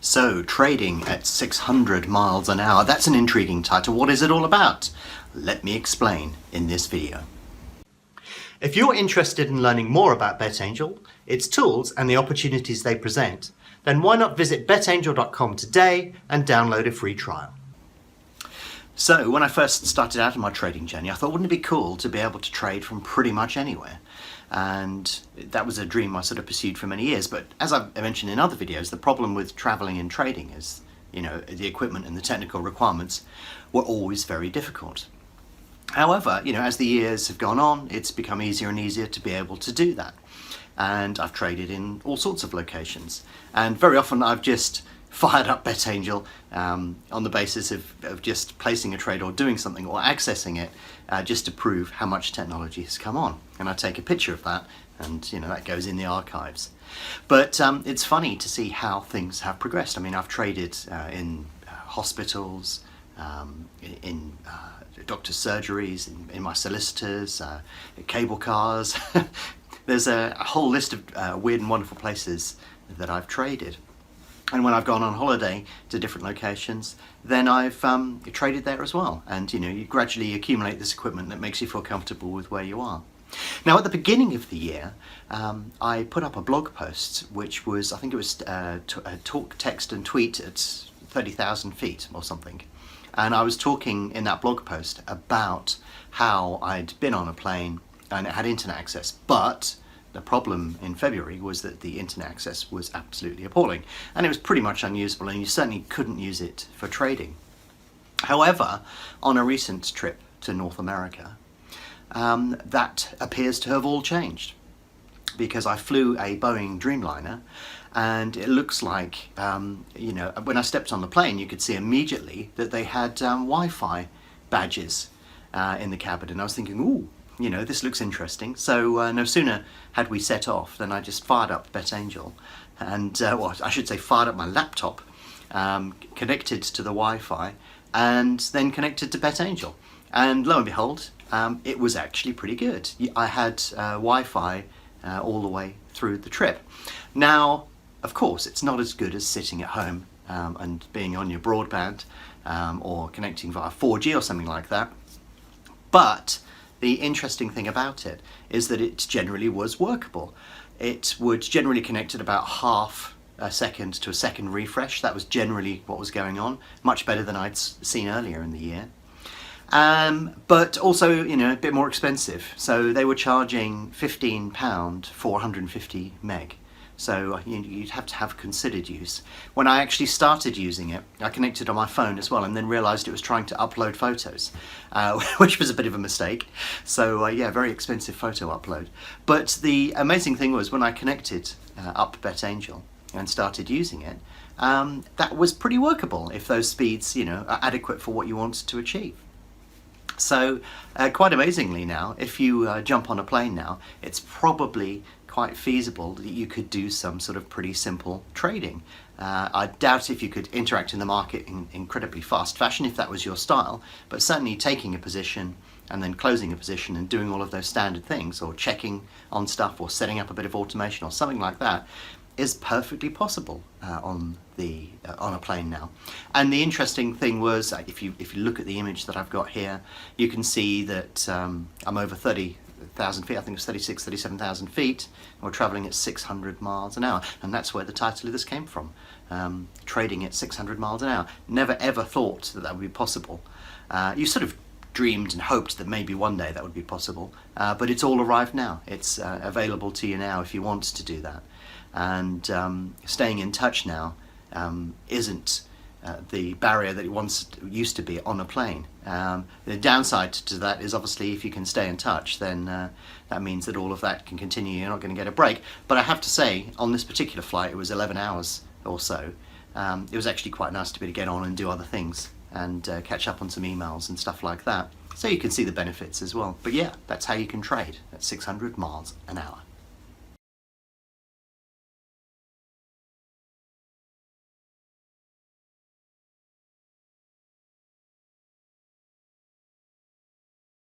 So, trading at 600 miles an hour, that's an intriguing title. What is it all about? Let me explain in this video. If you're interested in learning more about BetAngel, its tools and the opportunities they present, then why not visit betangel.com today and download a free trial. So, when I first started out on my trading journey, I thought, wouldn't it be cool to be able to trade from pretty much anywhere? And that was a dream I sort of pursued for many years. But as I've mentioned in other videos, the problem with traveling and trading is, the equipment and the technical requirements were always very difficult. However, as the years have gone on, it's become easier and easier to be able to do that. And I've traded in all sorts of locations. And very often I've just fired up BetAngel on the basis of just placing a trade or doing something or accessing it just to prove how much technology has come on. And I take a picture of that and that goes in the archives. But it's funny to see how things have progressed. I mean, I've traded in hospitals, in doctor's surgeries, in my solicitors, cable cars. There's a whole list of weird and wonderful places that I've traded. And when I've gone on holiday to different locations, then I've traded there as well. And you gradually accumulate this equipment that makes you feel comfortable with where you are. Now, at the beginning of the year, I put up a blog post, which was, I think it was talk, text and tweet at 30,000 feet or something. And I was talking in that blog post about how I'd been on a plane and it had internet access, but the problem in February was that the internet access was absolutely appalling and it was pretty much unusable, and you certainly couldn't use it for trading. However, on a recent trip to North America, that appears to have all changed, because I flew a Boeing Dreamliner and it looks like, when I stepped on the plane, you could see immediately that they had Wi-Fi badges in the cabin, and I was thinking, ooh, this looks interesting. So no sooner had we set off than I just fired up BetAngel and, well, I should say fired up my laptop, connected to the Wi-Fi, and then connected to BetAngel. And lo and behold, it was actually pretty good. I had Wi-Fi all the way through the trip. Now, of course, it's not as good as sitting at home and being on your broadband or connecting via 4G or something like that. But the interesting thing about it is that it generally was workable. It would generally connect at about half a second to a second refresh. That was generally what was going on, much better than I'd seen earlier in the year. But also, a bit more expensive. So they were charging £15 for 150 meg. So you'd have to have considered use. When I actually started using it, I connected on my phone as well, and then realised it was trying to upload photos, which was a bit of a mistake. So yeah, very expensive photo upload. But the amazing thing was, when I connected up BetAngel and started using it, that was pretty workable if those speeds, are adequate for what you want to achieve. So quite amazingly now, if you jump on a plane now, it's probably quite feasible that you could do some sort of pretty simple trading. I doubt if you could interact in the market in incredibly fast fashion if that was your style, but certainly taking a position and then closing a position and doing all of those standard things, or checking on stuff or setting up a bit of automation or something like that, is perfectly possible on a plane now. And the interesting thing was, if you look at the image that I've got here, you can see that I'm over 30,000 feet. I think it's 37,000 feet. And we're traveling at 600 miles an hour, and that's where the title of this came from. Trading at 600 miles an hour. Never ever thought that would be possible. You sort of dreamed and hoped that maybe one day that would be possible, but it's all arrived now. It's available to you now if you want to do that. And staying in touch now isn't the barrier that it once used to be on a plane. The downside to that is, obviously, if you can stay in touch, then that means that all of that can continue. You're not going to get a break. But I have to say, on this particular flight, it was 11 hours or so. It was actually quite nice to be able to get on and do other things and catch up on some emails and stuff like that. So you can see the benefits as well. But yeah, that's how you can trade at 600 miles an hour.